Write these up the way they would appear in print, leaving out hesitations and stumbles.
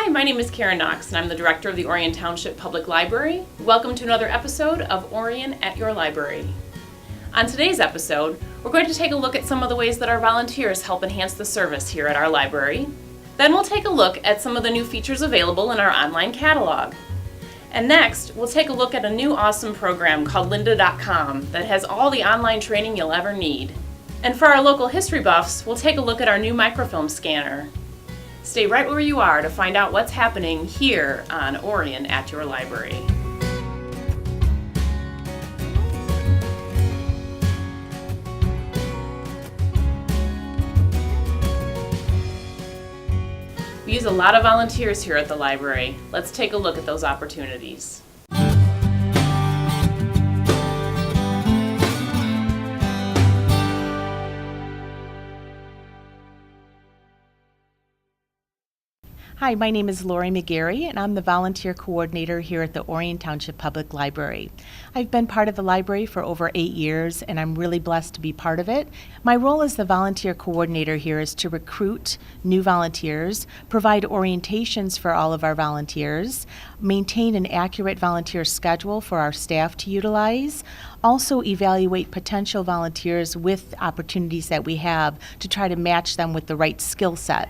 Hi, my name is Karen Knox, and I'm the director of the Orion Township Public Library. Welcome to another episode of Orion at Your Library. On today's episode, we're going to take a look at some of the ways that our volunteers help enhance the service here at our library. Then we'll take a look at some of the new features available in our online catalog. And next, we'll take a look at a new awesome program called lynda.com that has all the online training you'll ever need. And for our local history buffs, we'll take a look at our new microfilm scanner. Stay right where you are to find out what's happening here on Orion at Your Library. We use a lot of volunteers here at the library. Let's take a look at those opportunities. Hi, my name is Lori McGarry, and I'm the volunteer coordinator here at the Orion Township Public Library. I've been part of the library for over 8 years, and I'm really blessed to be part of it. My role as the volunteer coordinator here is to recruit new volunteers, provide orientations for all of our volunteers, maintain an accurate volunteer schedule for our staff to utilize, also evaluate potential volunteers with opportunities that we have to try to match them with the right skill set.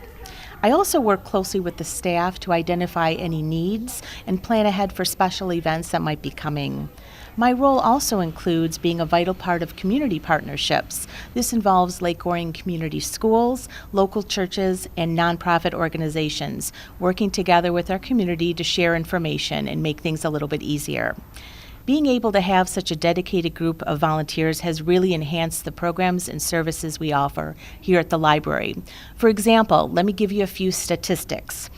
I also work closely with the staff to identify any needs and plan ahead for special events that might be coming. My role also includes being a vital part of community partnerships. This involves Lake Orion community schools, local churches, and nonprofit organizations, working together with our community to share information and make things a little bit easier. Being able to have such a dedicated group of volunteers has really enhanced the programs and services we offer here at the library. For example, let me give you a few statistics.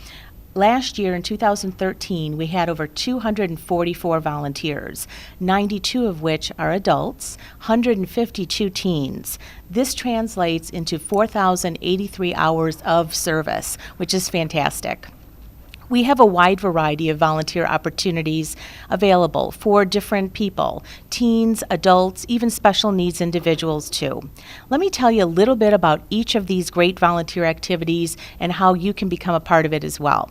Last year in 2013, we had over 244 volunteers, 92 of which are adults, 152 teens. This translates into 4,083 hours of service, which is fantastic. We have a wide variety of volunteer opportunities available for different people, teens, adults, even special needs individuals too. Let me tell you a little bit about each of these great volunteer activities and how you can become a part of it as well.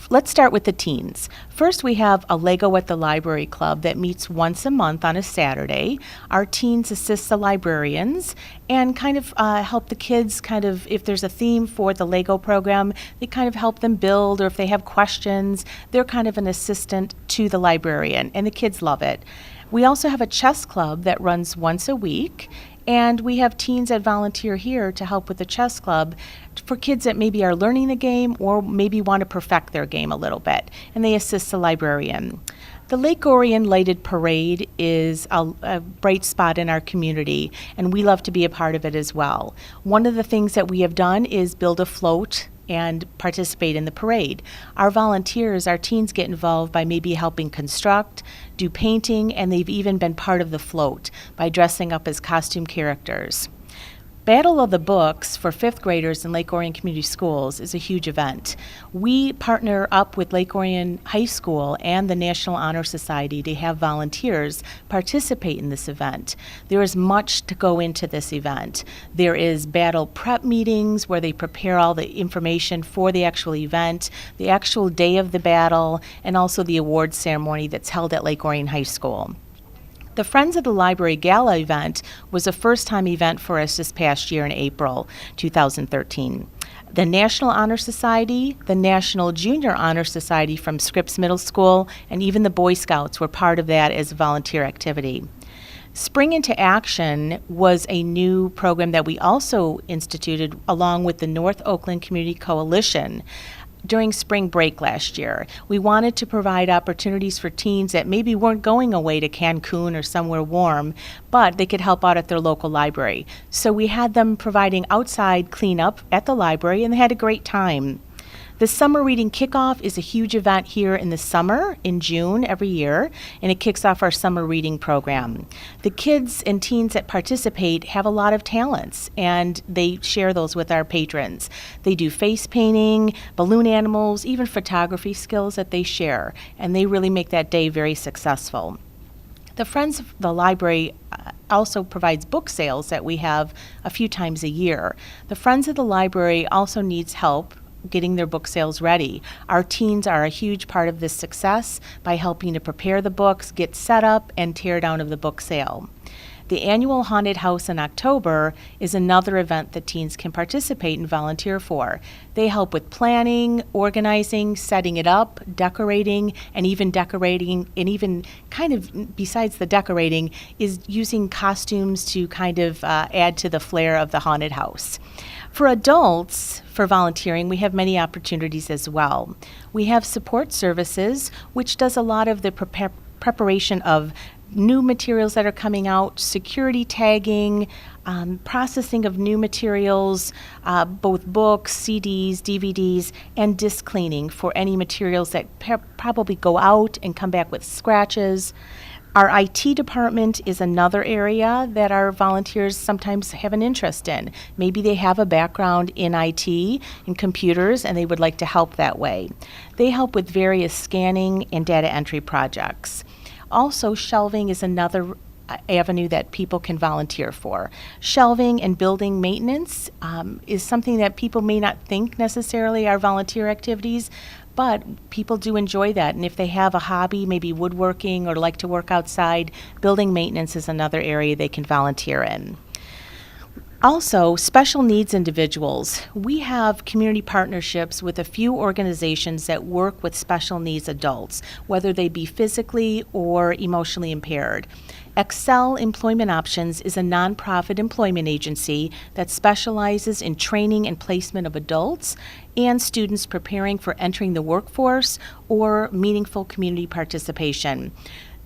Let's start with the teens. First, we have a Lego at the Library Club that meets once a month on a Saturday. Our teens assist the librarians and kind of help the kids if there's a theme for the Lego program, they kind of help them build, or if they have questions, they're kind of an assistant to the librarian, and the kids love it. We also have a chess club that runs once a week, and we have teens that volunteer here to help with the chess club for kids that maybe are learning the game or maybe want to perfect their game a little bit, and they assist the librarian. The Lake Orion Lighted Parade is a bright spot in our community, and we love to be a part of it as well. One of the things that we have done is build a float and participate in the parade. Our volunteers, our teens, get involved by maybe helping construct, do painting, and they've even been part of the float by dressing up as costume characters. Battle of the Books for 5th graders in Lake Orion Community Schools is a huge event. We partner up with Lake Orion High School and the National Honor Society to have volunteers participate in this event. There is much to go into this event. There is battle prep meetings where they prepare all the information for the actual event, the actual day of the battle, and also the awards ceremony that's held at Lake Orion High School. The Friends of the Library Gala event was a first-time event for us this past year in April 2013. The National Honor Society, the National Junior Honor Society from Scripps Middle School, and even the Boy Scouts were part of that as a volunteer activity. Spring into Action was a new program that we also instituted along with the North Oakland Community Coalition during spring break last year. We wanted to provide opportunities for teens that maybe weren't going away to Cancun or somewhere warm, but they could help out at their local library. So we had them providing outside cleanup at the library, and they had a great time. The Summer Reading Kickoff is a huge event here in the summer, in June every year, and it kicks off our summer reading program. The kids and teens that participate have a lot of talents, and they share those with our patrons. They do face painting, balloon animals, even photography skills that they share, and they really make that day very successful. The Friends of the Library also provides book sales that we have a few times a year. The Friends of the Library also needs help getting their book sales ready. Our teens are a huge part of this success by helping to prepare the books, get set up, and tear down of the book sale. The annual Haunted House in October is another event that teens can participate and volunteer for. They help with planning, organizing, setting it up, decorating, and even kind of besides the decorating is using costumes to kind of add to the flair of the haunted house. For adults, for volunteering, we have many opportunities as well. We have support services, which does a lot of the preparation of new materials that are coming out, security tagging, processing of new materials, both books, CDs, DVDs, and disc cleaning for any materials that probably go out and come back with scratches. Our IT department is another area that our volunteers sometimes have an interest in. Maybe they have a background in IT, in computers, and they would like to help that way. They help with various scanning and data entry projects. Also, shelving is another avenue that people can volunteer for. Shelving and building maintenance is something that people may not think necessarily are volunteer activities, but people do enjoy that. And if they have a hobby, maybe woodworking or like to work outside, building maintenance is another area they can volunteer in. Also, special needs individuals. We have community partnerships with a few organizations that work with special needs adults, whether they be physically or emotionally impaired. Excel Employment Options is a nonprofit employment agency that specializes in training and placement of adults and students preparing for entering the workforce or meaningful community participation.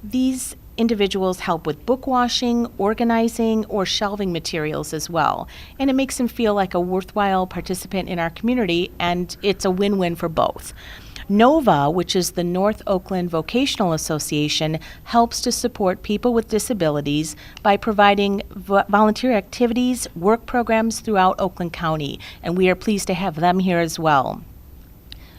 These individuals help with book washing, organizing, or shelving materials as well. And it makes them feel like a worthwhile participant in our community, and it's a win-win for both. NOVA, which is the North Oakland Vocational Association, helps to support people with disabilities by providing volunteer activities, work programs throughout Oakland County, and we are pleased to have them here as well.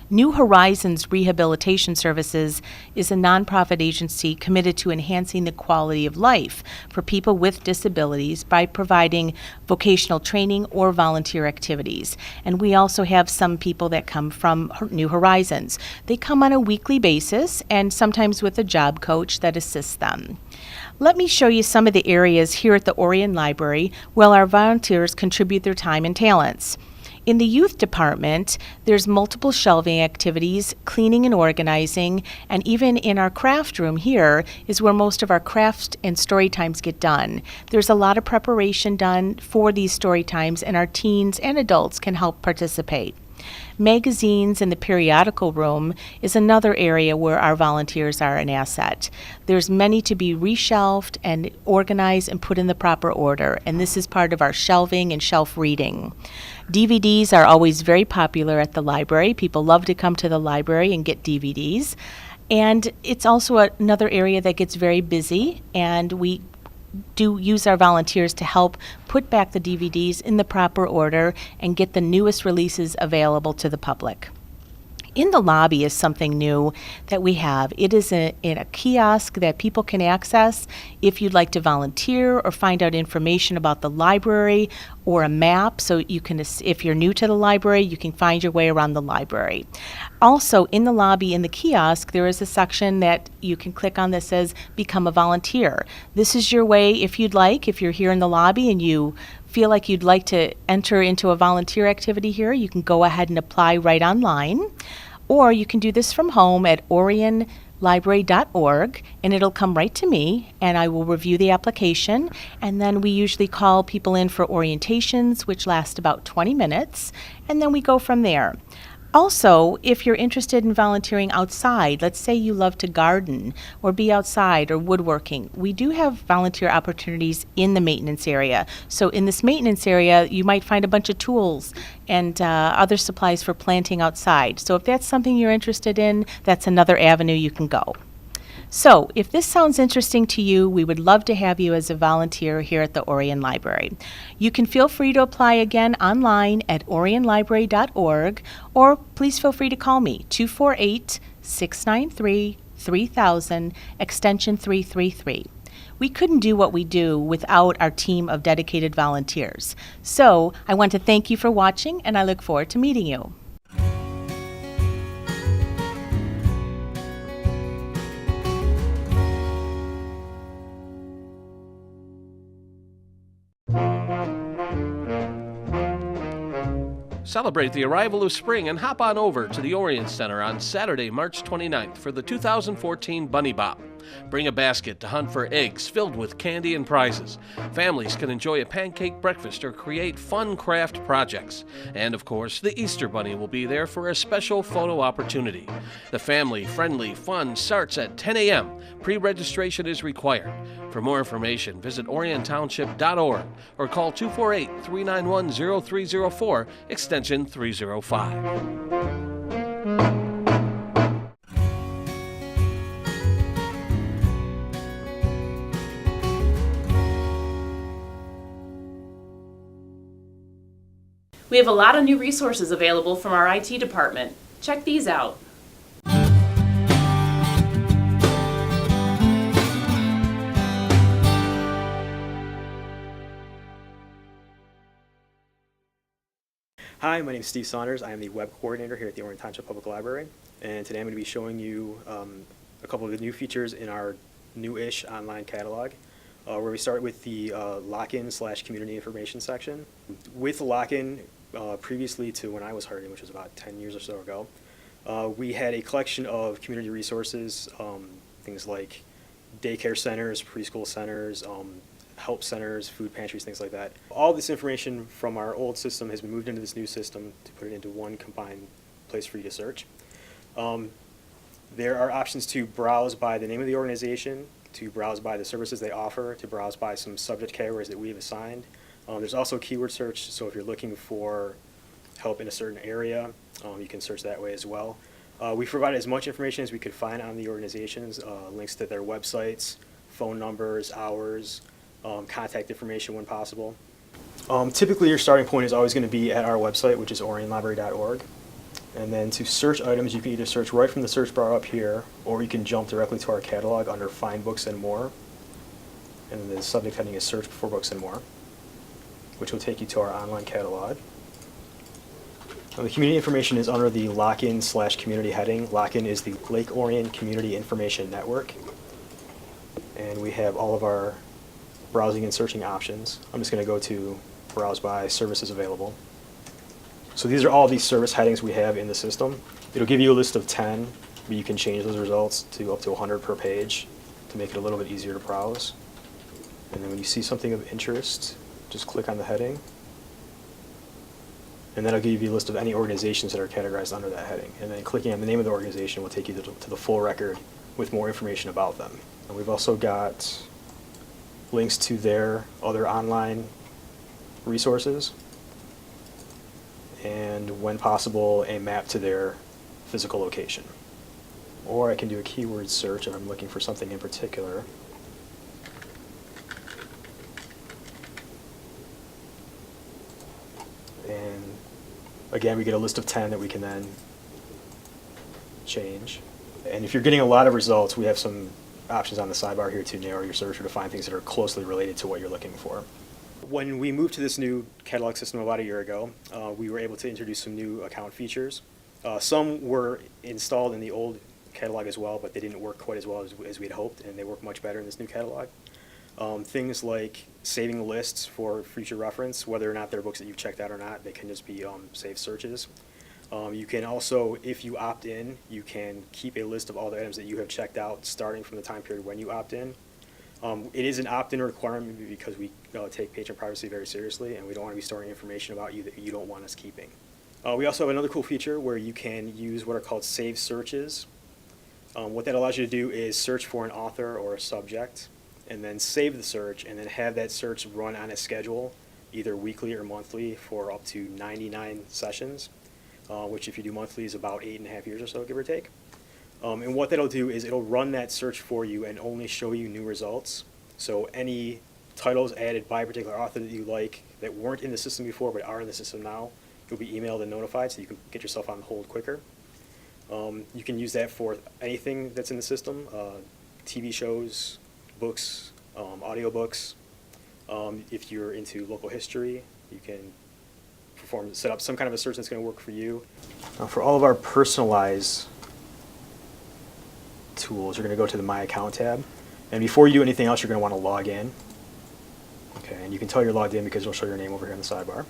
New Horizons Rehabilitation Services is a nonprofit agency committed to enhancing the quality of life for people with disabilities by providing vocational training or volunteer activities. And we also have some people that come from New Horizons. They come on a weekly basis and sometimes with a job coach that assists them. Let me show you some of the areas here at the Orion Library where our volunteers contribute their time and talents. In the youth department, there's multiple shelving activities, cleaning and organizing, and even in our craft room here is where most of our craft and story times get done. There's a lot of preparation done for these story times, and our teens and adults can help participate. Magazines in the periodical room is another area where our volunteers are an asset. There's many to be reshelved and organized and put in the proper order, and this is part of our shelving and shelf reading. DVDs are always very popular at the library. People love to come to the library and get DVDs. And it's also another area that gets very busy, and we do use our volunteers to help put back the DVDs in the proper order and get the newest releases available to the public. In the lobby is something new that we have. It is in a kiosk that people can access if you'd like to volunteer or find out information about the library, or a map so you can, if you're new to the library, you can find your way around the library. Also, in the lobby, in the kiosk, there is a section that you can click on that says Become a Volunteer. This is your way, if you'd like, if you're here in the lobby and you feel like you'd like to enter into a volunteer activity here, you can go ahead and apply right online. Or you can do this from home at orionlibrary.org, and it'll come right to me, and I will review the application. And then we usually call people in for orientations, which last about 20 minutes, and then we go from there. Also, if you're interested in volunteering outside, let's say you love to garden or be outside or woodworking, we do have volunteer opportunities in the maintenance area. So in this maintenance area, you might find a bunch of tools and other supplies for planting outside. So if that's something you're interested in, that's another avenue you can go. So if this sounds interesting to you, we would love to have you as a volunteer here at the Orion Library. You can feel free to apply again online at orionlibrary.org, or please feel free to call me, 248-693-3000, extension 333. We couldn't do what we do without our team of dedicated volunteers. So I want to thank you for watching, and I look forward to meeting you. Celebrate the arrival of spring and hop on over to the Orion Center on Saturday, March 29th for the 2014 Bunnybop. Bring a basket to hunt for eggs filled with candy and prizes. Families can enjoy a pancake breakfast or create fun craft projects. And of course, the Easter Bunny will be there for a special photo opportunity. The family-friendly fun starts at 10 a.m. Pre-registration is required. For more information, visit oriontownship.org or call 248-391-0304, extension 305. We have a lot of new resources available from our IT department. Check these out. Hi, my name is Steve Saunders. I am the web coordinator here at the Orion Township Public Library, and today I'm going to be showing you a couple of the new features in our new-ish online catalog, where we start with the lock-in/community information section. With lock-in, previously to when I was hired in, which was about 10 years or so ago, we had a collection of community resources, things like daycare centers, preschool centers, help centers, food pantries, things like that. All this information from our old system has been moved into this new system to put it into one combined place for you to search. There are options to browse by the name of the organization, to browse by the services they offer, to browse by some subject categories that we've assigned. There's also keyword search, so if you're looking for help in a certain area, you can search that way as well. We provided as much information as we could find on the organizations, links to their websites, phone numbers, hours, contact information when possible. Typically your starting point is always going to be at our website, which is orionlibrary.org. And then to search items, you can either search right from the search bar up here, or you can jump directly to our catalog under Find Books and More. And then the subject heading is Search for Books and More, which will take you to our online catalog. Now, the community information is under the Lock-in/Community heading. Lock-in is the Lake Orion Community Information Network. And we have all of our browsing and searching options. I'm just going to go to Browse by Services Available. So these are all these service headings we have in the system. It'll give you a list of 10, but you can change those results to up to 100 per page to make it a little bit easier to browse. And then when you see something of interest, just click on the heading. And that'll give you a list of any organizations that are categorized under that heading. And then clicking on the name of the organization will take you to the full record with more information about them. And we've also got links to their other online resources, and when possible, a map to their physical location. Or I can do a keyword search if I'm looking for something in particular. And again, we get a list of 10 that we can then change. And if you're getting a lot of results, we have some options on the sidebar here to narrow your search or to find things that are closely related to what you're looking for. When we moved to this new catalog system about a year ago, we were able to introduce some new account features. Some were installed in the old catalog as well, but they didn't work quite as well as we'd hoped, and they work much better in this new catalog. Things like saving lists for future reference, whether or not they're books that you've checked out or not, they can just be saved searches. You can also, if you opt in, you can keep a list of all the items that you have checked out starting from the time period when you opt in. It is an opt-in requirement because we take patient privacy very seriously, and we don't want to be storing information about you that you don't want us keeping. We also have another cool feature where you can use what are called saved searches. What that allows you to do is search for an author or a subject, and then save the search, and then have that search run on a schedule, either weekly or monthly, for up to 99 sessions, which if you do monthly is about 8.5 years or so, give or take. And what that'll do is it'll run that search for you and only show you new results. So any titles added by a particular author that you like that weren't in the system before but are in the system now, you'll be emailed and notified so you can get yourself on hold quicker. You can use that for anything that's in the system, TV shows, books, audiobooks. If you're into local history, you can set up some kind of a search that's going to work for you. For all of our personalized tools, you're going to go to the My Account tab, and before you do anything else, you're going to want to log in. Okay, and you can tell you're logged in because it'll show your name over here on the sidebar.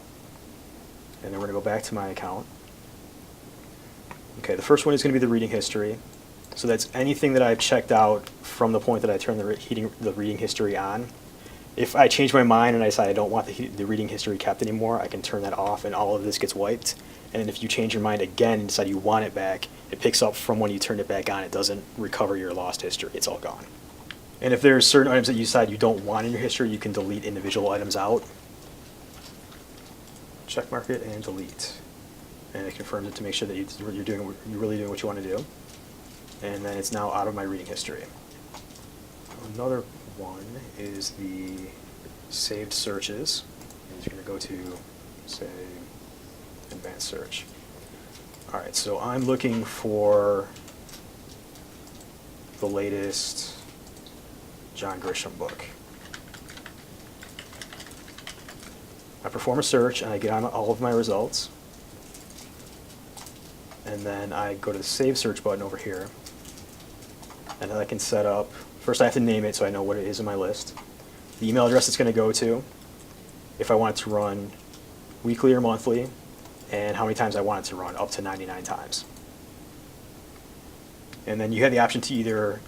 And then we're going to go back to my account. Okay, the first one is going to be the reading history. So that's anything that I've checked out from the point that I turn the reading history on. If I change my mind and I decide I don't want the reading history kept anymore, I can turn that off and all of this gets wiped. And then if you change your mind again and decide you want it back, it picks up from when you turned it back on. It doesn't recover your lost history. It's all gone. And if there's certain items that you decide you don't want in your history, you can delete individual items out. Check mark it and delete. And it confirms it to make sure that you're really doing what you want to do. And then it's now out of my reading history. Another one is the saved searches. And you're going to go to, say, advanced search. All right, so I'm looking for the latest John Grisham book. I perform a search and I get on all of my results. And then I go to the Save Search button over here. And then I can set up, first I have to name it so I know what it is in my list. The email address it's going to go to, if I want it to run weekly or monthly, and how many times I want it to run, up to 99 times. And then you have the option to either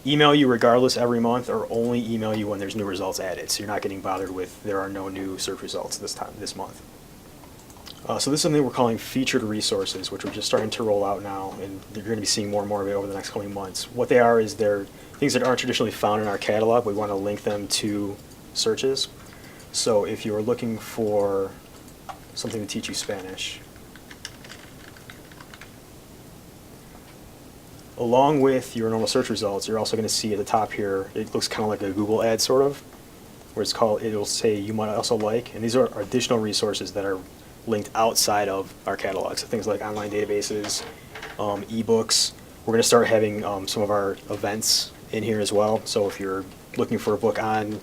email you regardless every month or only email you when there's new results added. So you're not getting bothered with there are no new search results this month. So this is something we're calling featured resources, which we're just starting to roll out now, and you're going to be seeing more and more of it over the next coming months. What they are is they're things that aren't traditionally found in our catalog. We want to link them to searches. So if you're looking for something to teach you Spanish, along with your normal search results, you're also going to see at the top here, it looks kind of like a Google ad sort of, where it'll say you might also like, and these are additional resources that are linked outside of our catalog. So things like online databases, ebooks. We're going to start having some of our events in here as well. So if you're looking for a book on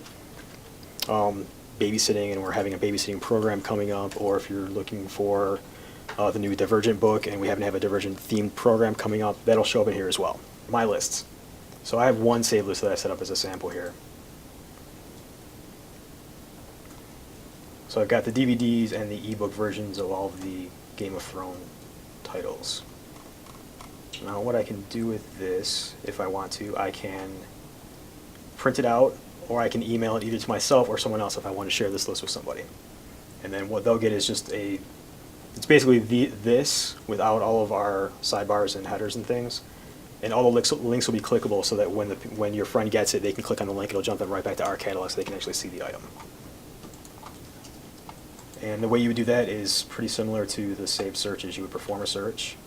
babysitting, and we're having a babysitting program coming up, or if you're looking for the new Divergent book and we happen to have a Divergent themed program coming up, that'll show up in here as well. My lists. So I have one save list that I set up as a sample here. So I've got the DVDs and the ebook versions of all of the Game of Thrones titles. Now what I can do with this, if I want to, I can print it out, or I can email it either to myself or someone else if I want to share this list with somebody. And then what they'll get is just it's basically this without all of our sidebars and headers and things. And all the links will be clickable so that when your friend gets it, they can click on the link, it'll jump them right back to our catalog so they can actually see the item. And the way you would do that is pretty similar to the saved searches. You would perform a search.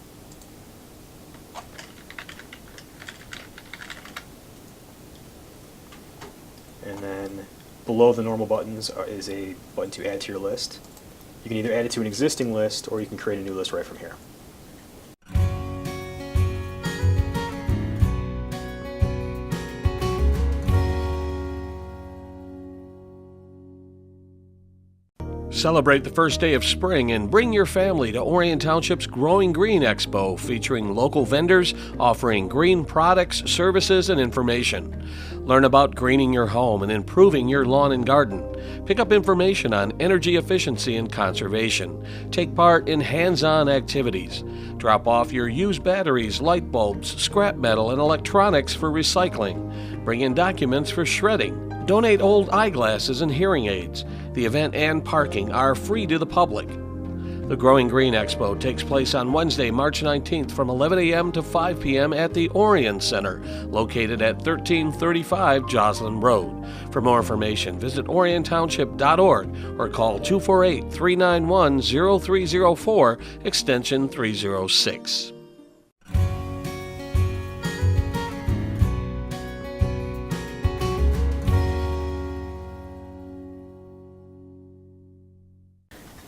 And then below the normal buttons is a button to add to your list. You can either add it to an existing list or you can create a new list right from here. Celebrate the first day of spring and bring your family to Orion Township's Growing Green Expo, featuring local vendors offering green products, services, and information. Learn about greening your home and improving your lawn and garden. Pick up information on energy efficiency and conservation. Take part in hands-on activities. Drop off your used batteries, light bulbs, scrap metal, and electronics for recycling. Bring in documents for shredding. Donate old eyeglasses and hearing aids. The event and parking are free to the public. The Growing Green Expo takes place on Wednesday, March 19th from 11 a.m. to 5 p.m. at the Orion Center, located at 1335 Joslin Road. For more information, visit oriontownship.org or call 248-391-0304, extension 306.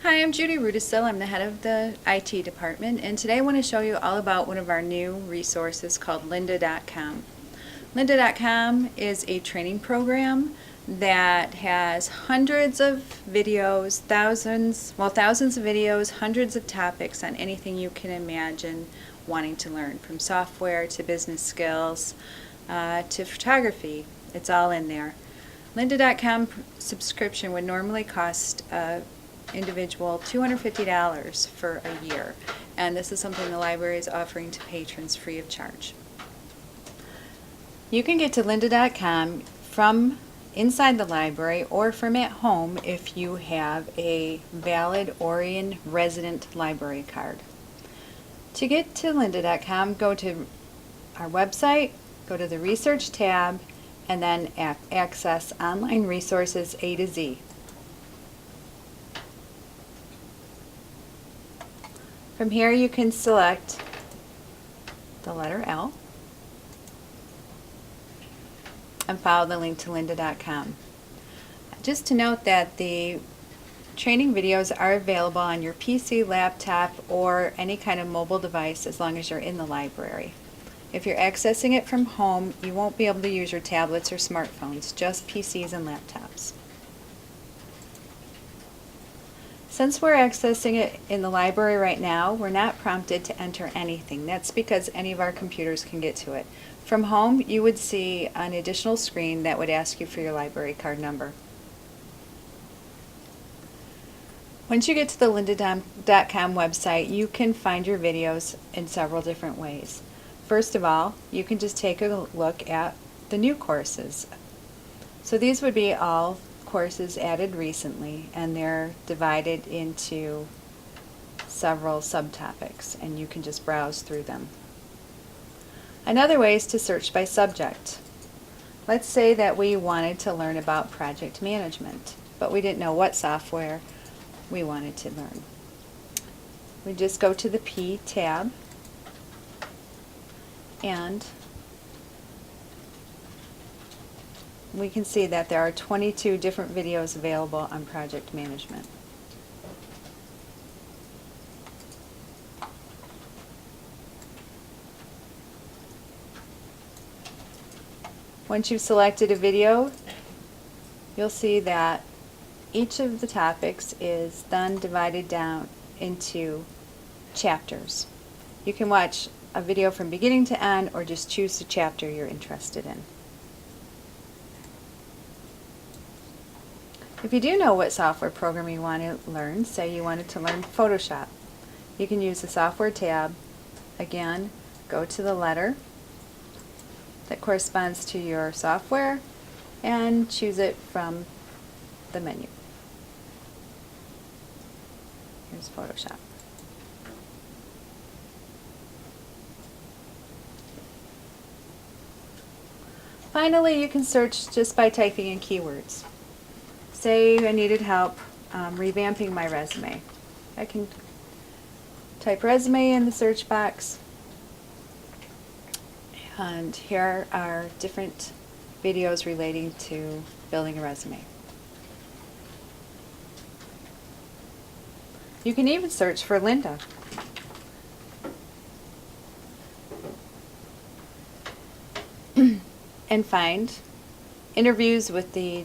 Hi, I'm Judy Rudisill. I'm the head of the IT department, and today I want to show you all about one of our new resources called lynda.com. Lynda.com is a training program that has hundreds of videos, thousands of videos, hundreds of topics on anything you can imagine wanting to learn, from software to business skills to photography. It's all in there. Lynda.com subscription would normally cost individual $250 for a year. And this is something the library is offering to patrons free of charge. You can get to lynda.com from inside the library or from at home if you have a valid Orion resident library card. To get to lynda.com, go to our website, go to the research tab, and then access online resources A to Z. From here you can select the letter L and follow the link to lynda.com. Just to note that the training videos are available on your PC, laptop, or any kind of mobile device as long as you're in the library. If you're accessing it from home, you won't be able to use your tablets or smartphones, just PCs and laptops. Since we're accessing it in the library right now, we're not prompted to enter anything. That's because any of our computers can get to it. From home, you would see an additional screen that would ask you for your library card number. Once you get to the lynda.com website, you can find your videos in several different ways. First of all, you can just take a look at the new courses. So these would be all courses added recently, and they're divided into several subtopics, and you can just browse through them. Another way is to search by subject. Let's say that we wanted to learn about project management, but we didn't know what software we wanted to learn. We just go to the P tab, and we can see that there are 22 different videos available on project management. Once you've selected a video, you'll see that each of the topics is then divided down into chapters. You can watch a video from beginning to end or just choose the chapter you're interested in. If you do know what software program you want to learn, say you wanted to learn Photoshop, you can use the software tab. Again, go to the letter that corresponds to your software and choose it from the menu. Here's Photoshop. Finally, you can search just by typing in keywords. Say I needed help revamping my resume. I can type resume in the search box, and here are different videos relating to building a resume. You can even search for Lynda. And find interviews with the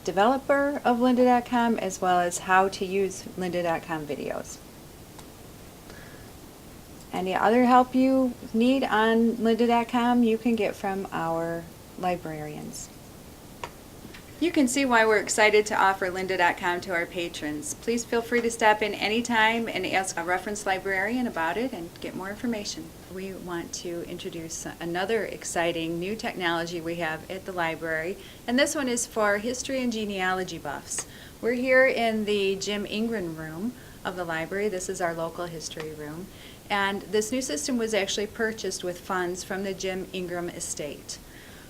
developer of lynda.com, as well as how to use lynda.com videos. Any other help you need on lynda.com you can get from our librarians. You can see why we're excited to offer lynda.com to our patrons. Please feel free to stop in anytime and ask a reference librarian about it and get more information. We want to introduce another exciting new technology we have at the library, and this one is for history and genealogy buffs. We're here in the Jim Ingram room of the library. This is our local history room, and this new system was actually purchased with funds from the Jim Ingram estate.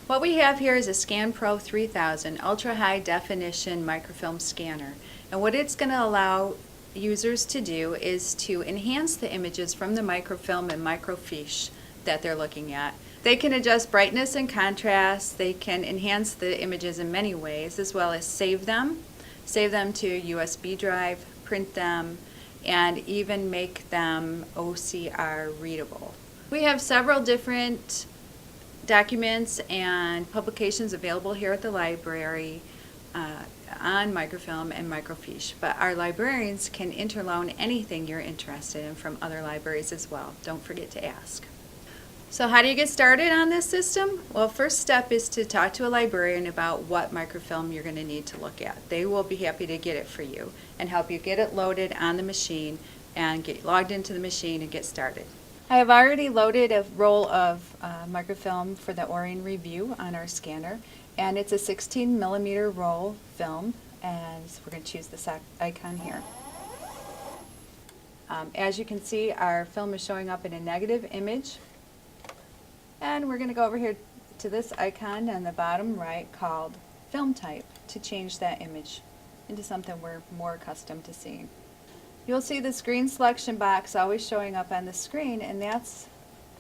What we have here is a ScanPro 3000 ultra high definition microfilm scanner, and what it's going to allow users to do is to enhance the images from the microfilm and microfiche that they're looking at. They can adjust brightness and contrast, they can enhance the images in many ways, as well as save them to a USB drive, print them, and even make them OCR readable. We have several different documents and publications available here at the library on microfilm and microfiche, but our librarians can interloan anything you're interested in from other libraries as well. Don't forget to ask. So how do you get started on this system? Well, first step is to talk to a librarian about what microfilm you're going to need to look at. They will be happy to get it for you and help you get it loaded on the machine and get logged into the machine and get started. I have already loaded a roll of microfilm for the Orion review on our scanner, and it's a 16 millimeter roll film, and so we're going to choose this icon here. As you can see, our film is showing up in a negative image, and we're going to go over here to this icon on the bottom right called Film Type to change that image into something we're more accustomed to seeing. You'll see the screen selection box always showing up on the screen, and that's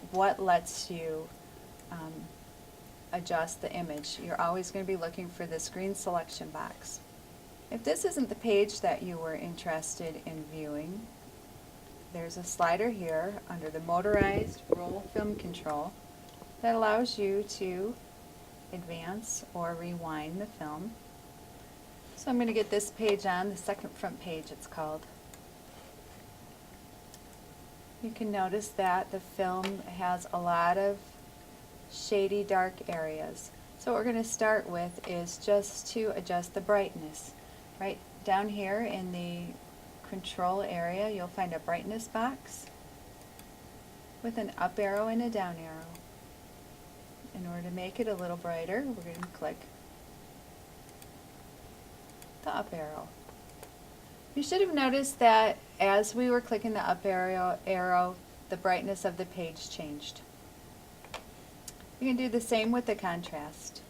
what lets you adjust the image. You're always going to be looking for the screen selection box. If this isn't the page that you were interested in viewing, there's a slider here under the motorized roll film control that allows you to advance or rewind the film. So I'm going to get this page on, the second front page it's called. You can notice that the film has a lot of shady dark areas. So what we're going to start with is just to adjust the brightness. Right down here in the control area you'll find a brightness box with an up arrow and a down arrow. In order to make it a little brighter, we're going to click the up arrow. You should have noticed that as we were clicking the up arrow, the brightness of the page changed. You can do the same with the contrast.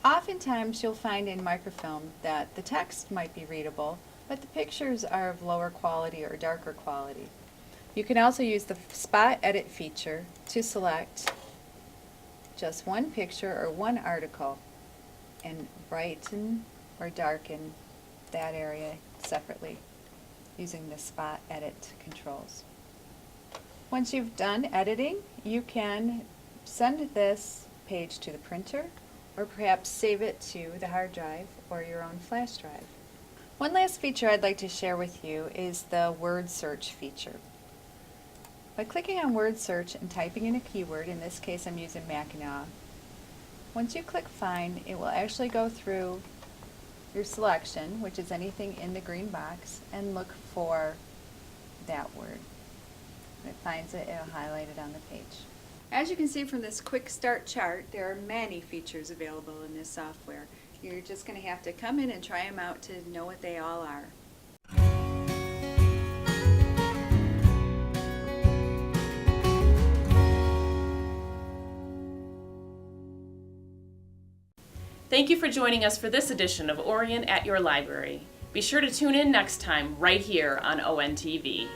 Oftentimes you'll find in microfilm that the text might be readable, but the pictures are of lower quality or darker quality. You can also use the spot edit feature to select just one picture or one article and brighten or darken that area separately using the spot edit controls. Once you've done editing, you can send this page to the printer or perhaps save it to the hard drive or your own flash drive. One last feature I'd like to share with you is the word search feature. By clicking on word search and typing in a keyword, in this case I'm using Mackinac, once you click find, it will actually go through your selection, which is anything in the green box, and look for that word. When it finds it, it'll highlight it on the page. As you can see from this quick start chart, there are many features available in this software. You're just going to have to come in and try them out to know what they all are. Thank you for joining us for this edition of Orion at Your Library. Be sure to tune in next time right here on ONTV.